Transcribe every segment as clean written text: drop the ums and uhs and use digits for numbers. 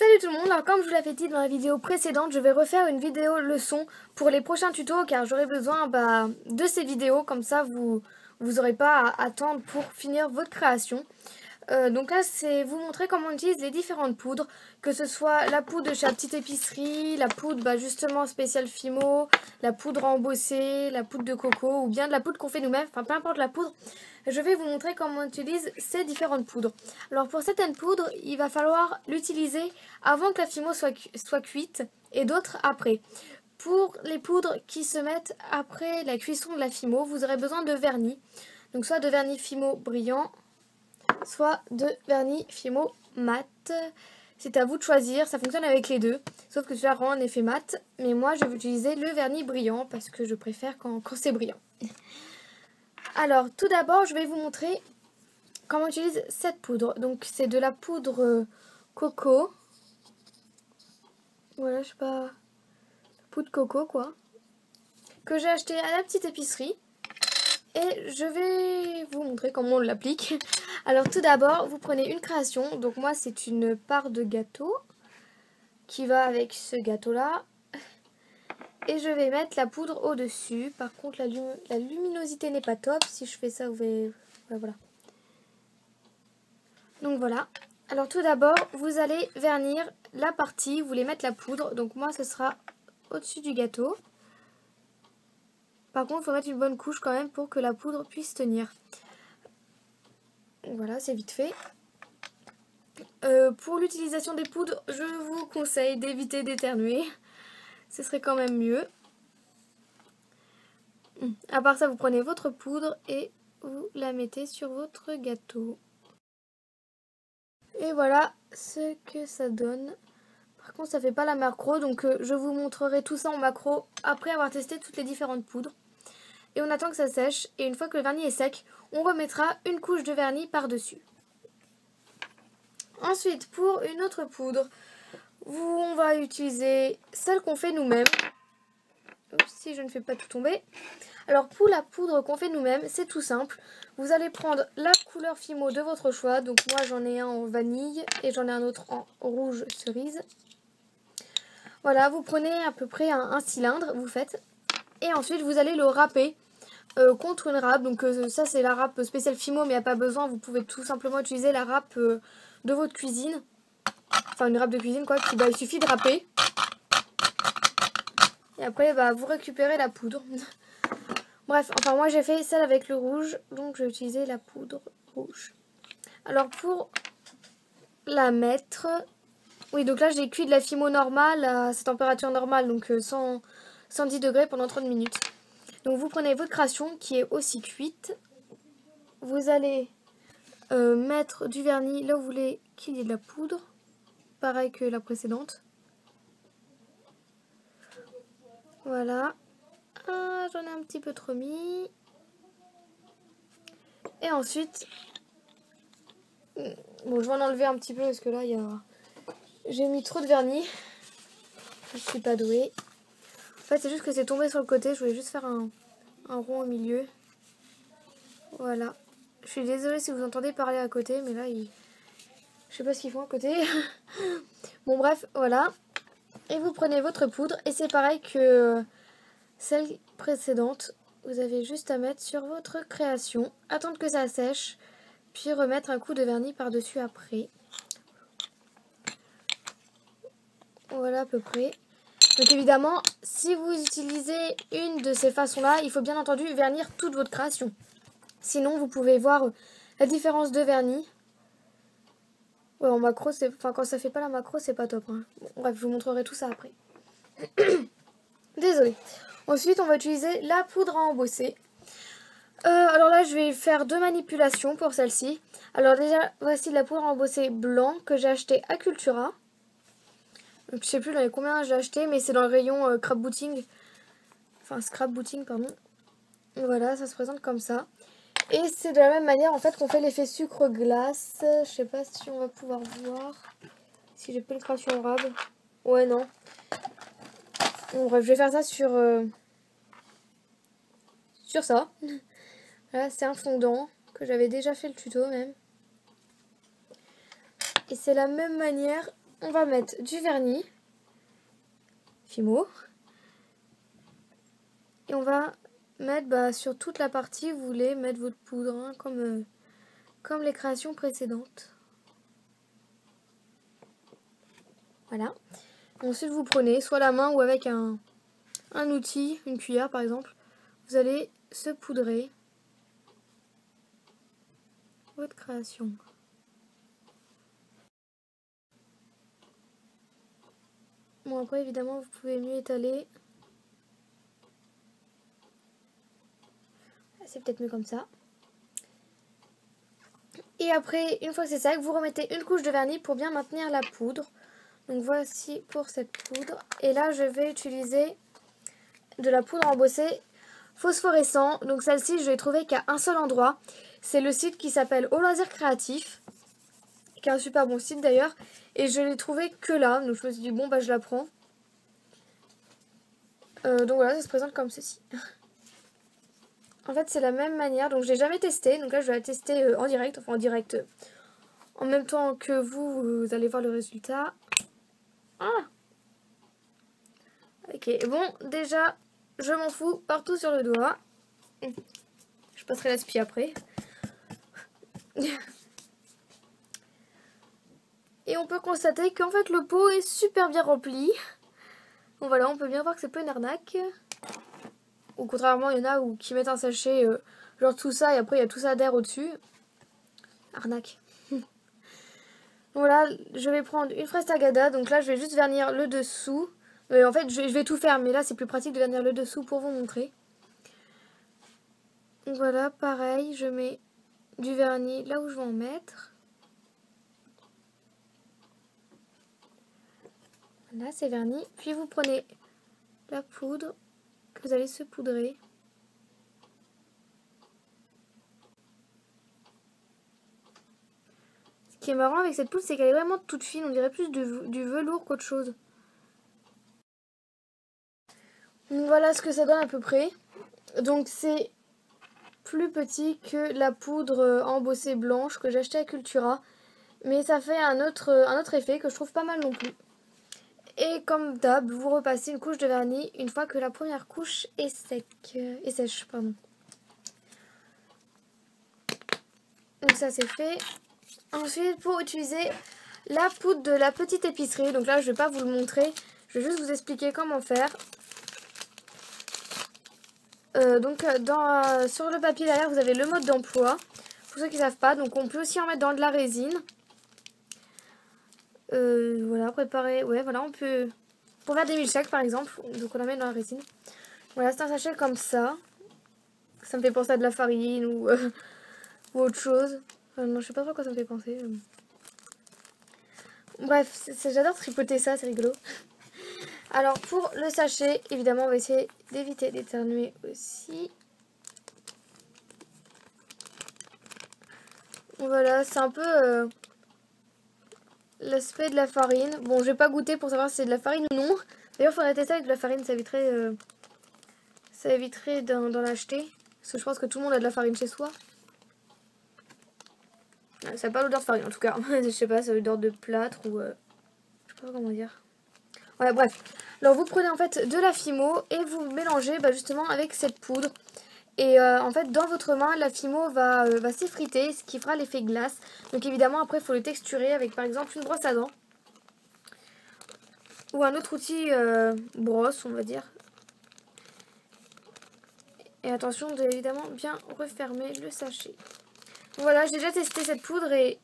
Salut tout le monde, alors comme je vous l'avais dit dans la vidéo précédente, je vais refaire une vidéo leçon pour les prochains tutos car j'aurai besoin de ces vidéos, comme ça vous n'aurez pas à attendre pour finir votre création. Donc là c'est vous montrer comment on utilise les différentes poudres, que ce soit la poudre de chez la petite épicerie, la poudre justement spéciale Fimo, la poudre embossée, la poudre de coco ou bien de la poudre qu'on fait nous-mêmes, enfin peu importe la poudre. Je vais vous montrer comment on utilise ces différentes poudres. Alors pour certaines poudres, il va falloir l'utiliser avant que la Fimo soit cuite et d'autres après. Pour les poudres qui se mettent après la cuisson de la Fimo, vous aurez besoin de vernis. Donc soit de vernis Fimo brillant, soit de vernis Fimo mat. C'est à vous de choisir, ça fonctionne avec les deux, sauf que celui-là rend un effet mat. Mais moi je vais utiliser le vernis brillant parce que je préfère quand c'est brillant. Alors tout d'abord je vais vous montrer comment on utilise cette poudre. Donc c'est de la poudre coco. Voilà, je sais pas, poudre coco quoi. Que j'ai acheté à la petite épicerie. Et je vais vous montrer comment on l'applique. Alors tout d'abord, vous prenez une création. Donc moi c'est une part de gâteau qui va avec ce gâteau là. Et je vais mettre la poudre au-dessus. Par contre la luminosité n'est pas top. Si je fais ça, vous verrez. Voilà. Donc voilà. Alors tout d'abord, vous allez vernir la partie. Vous voulez mettre la poudre. Donc moi ce sera au-dessus du gâteau. Par contre, il faut mettre une bonne couche quand même pour que la poudre puisse tenir. Voilà, c'est vite fait. Pour l'utilisation des poudres, je vous conseille d'éviter d'éternuer. Ce serait quand même mieux. À part ça, vous prenez votre poudre et vous la mettez sur votre gâteau. Et voilà ce que ça donne. Par contre, ça fait pas la macro, donc je vous montrerai tout ça en macro après avoir testé toutes les différentes poudres. Et on attend que ça sèche, et une fois que le vernis est sec, on remettra une couche de vernis par-dessus. Ensuite, pour une autre poudre, on va utiliser celle qu'on fait nous-mêmes. Si je ne fais pas tout tomber. Alors pour la poudre qu'on fait nous-mêmes, c'est tout simple. Vous allez prendre la couleur Fimo de votre choix. Donc moi j'en ai un en vanille et j'en ai un autre en rouge cerise. Voilà, vous prenez à peu près un cylindre, vous faites. Et ensuite vous allez le râper contre une râpe. Donc ça c'est la râpe spéciale Fimo, mais il n'y a pas besoin. Vous pouvez tout simplement utiliser la râpe de votre cuisine. Enfin une râpe de cuisine quoi. Puis il suffit de râper. Et après vous récupérez la poudre. Bref, enfin moi j'ai fait celle avec le rouge, donc je vais utiliser la poudre rouge. Alors pour la mettre, oui donc là j'ai cuit de la Fimo normale à sa température normale, donc 110 degrés pendant 30 minutes. Donc vous prenez votre création qui est aussi cuite, vous allez mettre du vernis là où vous voulez qu'il y ait de la poudre, pareil que la précédente. Voilà. Ah, j'en ai un petit peu trop mis. Et ensuite, bon, je vais en enlever un petit peu parce que là, j'ai mis trop de vernis. Je suis pas douée. En fait, c'est juste que c'est tombé sur le côté. Je voulais juste faire un rond au milieu. Voilà. Je suis désolée si vous entendez parler à côté, mais là, je sais pas ce qu'ils font à côté. Bon, bref, voilà. Et vous prenez votre poudre. Et c'est pareil que celle précédente. Vous avez juste à mettre sur votre création. Attendre que ça sèche. Puis remettre un coup de vernis par-dessus après. Voilà à peu près. Donc évidemment, si vous utilisez une de ces façons-là, il faut bien entendu vernir toute votre création. Sinon, vous pouvez voir la différence de vernis. Ouais, en macro, quand ça fait pas la macro, c'est pas top. Hein. Bon, bref, je vous montrerai tout ça après. Désolée. Ensuite, on va utiliser la poudre à embosser. Alors là, je vais faire deux manipulations pour celle-ci. Alors déjà, voici de la poudre à embosser blanc que j'ai acheté à Cultura. Donc, je sais plus dans les combien j'ai acheté, mais c'est dans le rayon scrapbooking. Enfin, scrapbooking, pardon. Voilà, ça se présente comme ça. Et c'est de la même manière en fait qu'on fait l'effet sucre-glace. Je sais pas si on va pouvoir voir. Si j'ai pénétration en rab. Ouais, non. Bon, bref, je vais faire ça sur ça. Là, c'est un fondant que j'avais déjà fait le tuto même. Et c'est la même manière on va mettre du vernis Fimo. Et on va mettre sur toute la partie, vous voulez mettre votre poudre, hein, comme les créations précédentes. Voilà. Ensuite, vous prenez soit la main ou avec un outil, une cuillère par exemple. Vous allez saupoudrer votre création. Bon, après, évidemment, vous pouvez mieux étaler. C'est peut-être mieux comme ça. Et après, une fois que c'est sec, vous remettez une couche de vernis pour bien maintenir la poudre. Donc voici pour cette poudre. Et là, je vais utiliser de la poudre embossée phosphorescent. Donc celle-ci, je l'ai trouvée qu'à un seul endroit. C'est le site qui s'appelle Au Loisir Créatif, qui est un super bon site d'ailleurs. Et je l'ai trouvée que là. Donc je me suis dit, bon, bah je la prends. Donc voilà, ça se présente comme ceci. En fait, c'est la même manière. Donc je l'ai jamais testé. Donc là, je vais la tester en direct. Enfin, en direct. En même temps que vous, vous allez voir le résultat. Ah! Ok, bon, déjà, je m'en fous partout sur le doigt. Je passerai l'aspi après. Et on peut constater qu'en fait, le pot est super bien rempli. Bon, voilà, on peut bien voir que c'est pas une arnaque. Ou contrairement, il y en a qui mettent un sachet, genre tout ça, et après, il y a tout ça d'air au-dessus. Arnaque. Voilà, je vais prendre une fraise tagada. Donc là, je vais juste vernir le dessous. En fait, je vais tout faire, mais là, c'est plus pratique de vernir le dessous pour vous montrer. Donc voilà, pareil, je mets du vernis là où je vais en mettre. Voilà, c'est verni. Puis vous prenez la poudre que vous allez saupoudrer. Ce qui est marrant avec cette poudre, c'est qu'elle est vraiment toute fine. On dirait plus du velours qu'autre chose. Donc voilà ce que ça donne à peu près. Donc c'est plus petit que la poudre embossée blanche que j'ai achetée à Cultura. Mais ça fait un autre effet que je trouve pas mal non plus. Et comme d'hab, vous repassez une couche de vernis une fois que la première couche est sèche. Pardon. Donc ça c'est fait. Ensuite, pour utiliser la poudre de la petite épicerie, donc là je vais pas vous le montrer, je vais juste vous expliquer comment faire. Sur le papier derrière, vous avez le mode d'emploi. Pour ceux qui ne savent pas, donc on peut aussi en mettre dans de la résine. Voilà, préparer. Ouais, voilà, on peut. Pour faire des milkshakes par exemple, donc on la met dans la résine. Voilà, c'est un sachet comme ça. Ça me fait penser à de la farine ou autre chose. Non, je sais pas trop à quoi ça me fait penser. Bref, j'adore tripoter ça, c'est rigolo. Alors pour le sachet, évidemment, on va essayer d'éviter d'éternuer aussi. Voilà, c'est un peu l'aspect de la farine. Bon, je vais pas goûter pour savoir si c'est de la farine ou non. D'ailleurs, il faudrait tester avec de la farine, ça éviterait d'en acheter. Parce que je pense que tout le monde a de la farine chez soi. Ça n'a pas l'odeur de farine en tout cas. Je sais pas, ça a l'odeur de plâtre ou... je sais pas comment dire. Voilà, bref. Alors vous prenez en fait de la Fimo et vous mélangez justement avec cette poudre. Et en fait dans votre main la Fimo va s'effriter, ce qui fera l'effet glace. Donc évidemment après il faut le texturer avec par exemple une brosse à dents. Ou un autre outil brosse on va dire. Et attention de évidemment bien refermer le sachet. Donc voilà, j'ai déjà testé cette poudre et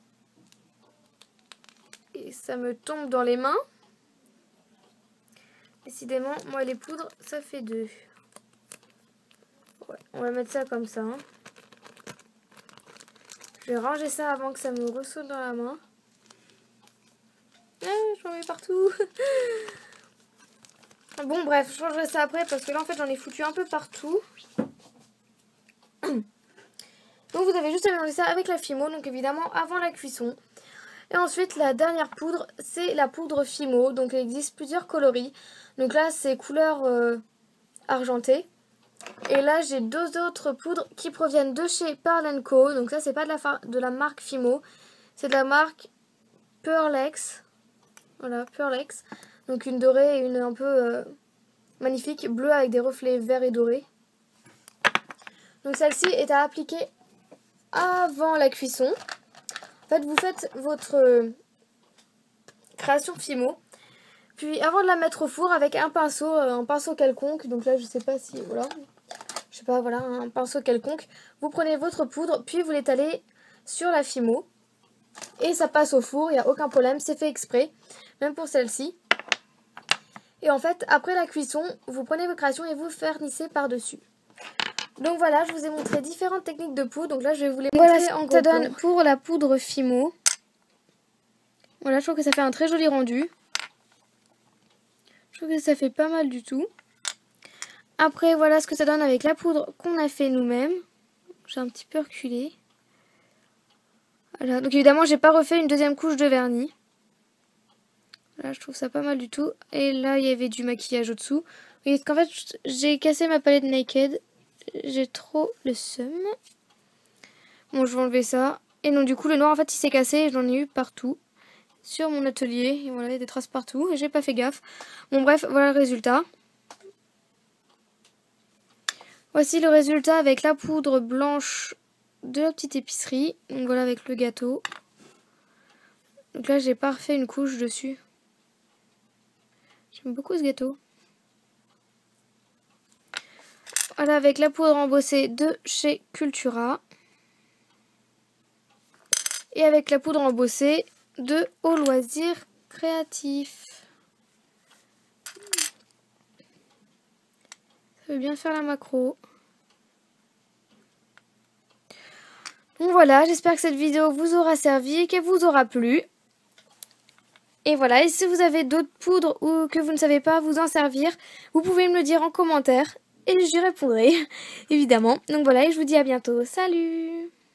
ça me tombe dans les mains. Décidément, moi les poudres, ça fait deux. Ouais, on va mettre ça comme ça. Hein. Je vais ranger ça avant que ça me ressaute dans la main. J'en mets partout. Bon bref, je changerai ça après parce que là en fait j'en ai foutu un peu partout. Donc vous avez juste à mélanger ça avec la Fimo, donc évidemment avant la cuisson. Et ensuite la dernière poudre, c'est la poudre Fimo. Donc il existe plusieurs coloris. Donc là c'est couleur argentée. Et là j'ai deux autres poudres qui proviennent de chez Pearl & Co. Donc ça c'est pas de la marque Fimo. C'est de la marque Pearlex. Voilà, Pearlex. Donc une dorée et une un peu magnifique, bleue avec des reflets verts et dorés. Donc celle-ci est à appliquer avant la cuisson. En fait, vous faites votre création Fimo. Puis avant de la mettre au four avec un pinceau quelconque. Donc là, je sais pas si, voilà. Je sais pas, voilà, un pinceau quelconque. Vous prenez votre poudre, puis vous l'étalez sur la Fimo. Et ça passe au four, il n'y a aucun problème, c'est fait exprès. Même pour celle-ci. Et en fait, après la cuisson, vous prenez vos créations et vous vernissez par-dessus. Donc voilà, je vous ai montré différentes techniques de poudre. Donc là, je vais vous les montrer en gros plan. Ça donne pour la poudre Fimo. Voilà, je trouve que ça fait un très joli rendu. Je trouve que ça fait pas mal du tout. Après, voilà ce que ça donne avec la poudre qu'on a fait nous-mêmes. J'ai un petit peu reculé. Voilà, donc évidemment, j'ai pas refait une deuxième couche de vernis. Là, je trouve ça pas mal du tout. Et là, il y avait du maquillage au-dessous. Parce qu'en fait, j'ai cassé ma palette Naked. J'ai trop le seum. Bon, je vais enlever ça. Et donc, du coup, le noir, en fait, il s'est cassé. Et j'en ai eu partout. Sur mon atelier. Et voilà, il y a des traces partout. Et j'ai pas fait gaffe. Bon, bref, voilà le résultat. Voici le résultat avec la poudre blanche de la petite épicerie. Donc, voilà, avec le gâteau. Donc là, j'ai pas refait une couche dessus. J'aime beaucoup ce gâteau. Voilà, avec la poudre embossée de chez Cultura. Et avec la poudre embossée de Au Loisir Créatif. Ça veut bien faire la macro. Donc voilà, j'espère que cette vidéo vous aura servi et qu'elle vous aura plu. Et voilà, et si vous avez d'autres poudres ou que vous ne savez pas vous en servir, vous pouvez me le dire en commentaire. Et j'y répondrai, évidemment. Donc voilà, et je vous dis à bientôt. Salut!